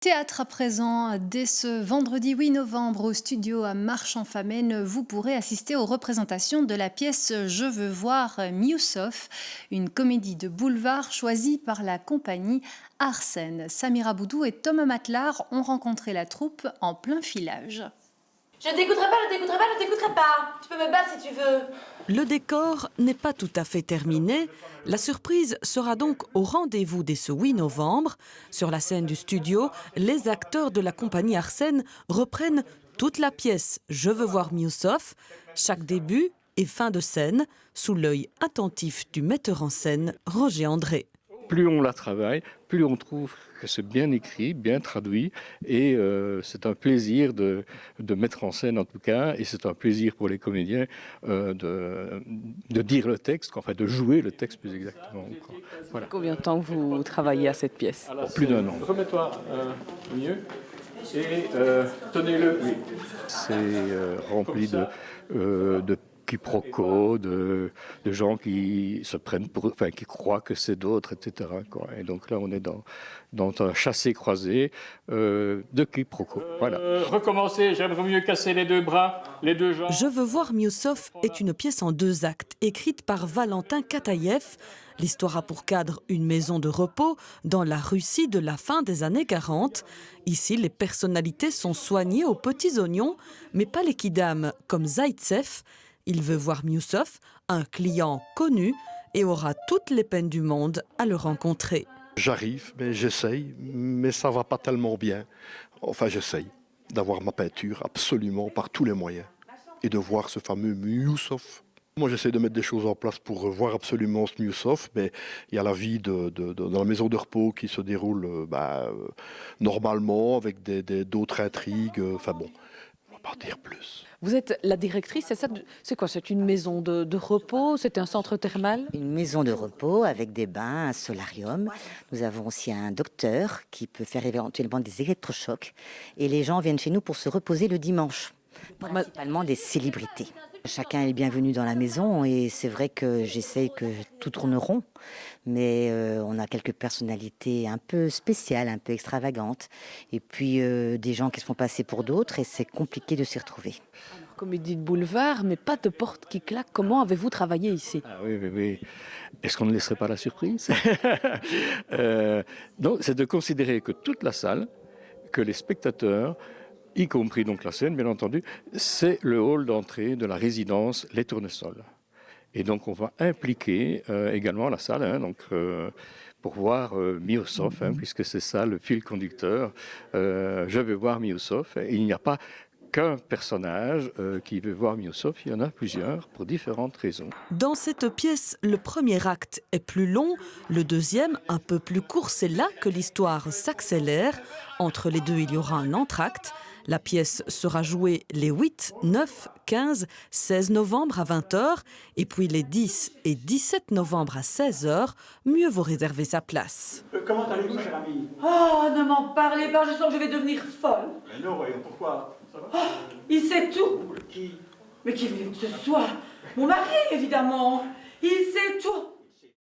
Théâtre à présent, dès ce vendredi 8 novembre au studio à Marche-en-Famenne, vous pourrez assister aux représentations de la pièce Je veux voir Miussoff, une comédie de boulevard choisie par la compagnie Arsène. Samira Boudou et Thomas Matelard ont rencontré la troupe en plein filage. Je ne t'écouterai pas, je ne t'écouterai pas, je ne t'écouterai pas. Tu peux me battre si tu veux. Le décor n'est pas tout à fait terminé. La surprise sera donc au rendez-vous dès ce 8 novembre. Sur la scène du studio, les acteurs de la compagnie Arsène reprennent toute la pièce Je veux voir Miussoff, chaque début et fin de scène, sous l'œil attentif du metteur en scène Roger André. Plus on la travaille, plus on trouve que c'est bien écrit, bien traduit, et c'est un plaisir de mettre en scène en tout cas, et c'est un plaisir pour les comédiens de dire le texte, enfin de jouer le texte plus exactement. Voilà. Combien de temps vous travaillez à cette pièce? Alors, plus d'1 an. Remets-toi mieux et tenez-le. Oui. C'est rempli de quiproquos, de gens qui se prennent pour, enfin qui croient que c'est d'autres, etc. quoi. Et donc là, on est dans un chassé-croisé de quiproquos. Voilà. Recommencer, j'aimerais mieux casser les deux bras, les deux jambes. Je veux voir Miussoff est une pièce en 2 actes, écrite par Valentin Kataïev. L'histoire a pour cadre une maison de repos dans la Russie de la fin des années 40. Ici, les personnalités sont soignées aux petits oignons, mais pas les kidams, comme Zaïtsev. Il veut voir Miussoff, un client connu, et aura toutes les peines du monde à le rencontrer. J'arrive, mais j'essaye, mais ça va pas tellement bien. Enfin, j'essaye d'avoir ma peinture absolument par tous les moyens et de voir ce fameux Miussoff. Moi, j'essaie de mettre des choses en place pour voir absolument ce Miussoff, mais il y a la vie dans la maison de repos qui se déroule normalement avec d'autres intrigues. Enfin bon, on va pas en dire plus. Vous êtes la directrice, c'est ça? C'est quoi? C'est une maison de repos? C'est un centre thermal? Une maison de repos avec des bains, un solarium. Nous avons aussi un docteur qui peut faire éventuellement des électrochocs. Et les gens viennent chez nous pour se reposer le dimanche. Principalement des célébrités. Chacun est le bienvenu dans la maison et c'est vrai que j'essaye que tout tourne rond. Mais on a quelques personnalités un peu spéciales, un peu extravagantes. Et puis des gens qui se font passer pour d'autres et c'est compliqué de s'y retrouver. Comédie de boulevard, mais pas de porte qui claque. Comment avez-vous travaillé ici? Ah oui, oui, oui. Est-ce qu'on ne laisserait pas la surprise? Non, c'est de considérer que toute la salle, que les spectateurs, y compris donc la scène, bien entendu, c'est le hall d'entrée de la résidence Les Tournesols. Et donc on va impliquer également la salle, pour voir Miussoff, puisque c'est ça le fil conducteur. Je veux voir Miussoff. Et il n'y a pas qu'un personnage qui veut voir Miussoff, il y en a plusieurs pour différentes raisons. Dans cette pièce, le premier acte est plus long, le deuxième un peu plus court. C'est là que l'histoire s'accélère. Entre les deux, il y aura un entracte. La pièce sera jouée les 8, 9, 15, 16 novembre à 20h et puis les 10 et 17 novembre à 16h. Mieux vaut réserver sa place. Comment allez-vous, cher ami? Oh, ne m'en parlez pas, je sens que je vais devenir folle. Mais non, voyons, pourquoi? Ça va? Oh, il sait tout. Qui? Mais qui voulez-vous que ce soit? Mon mari, évidemment. Il sait tout.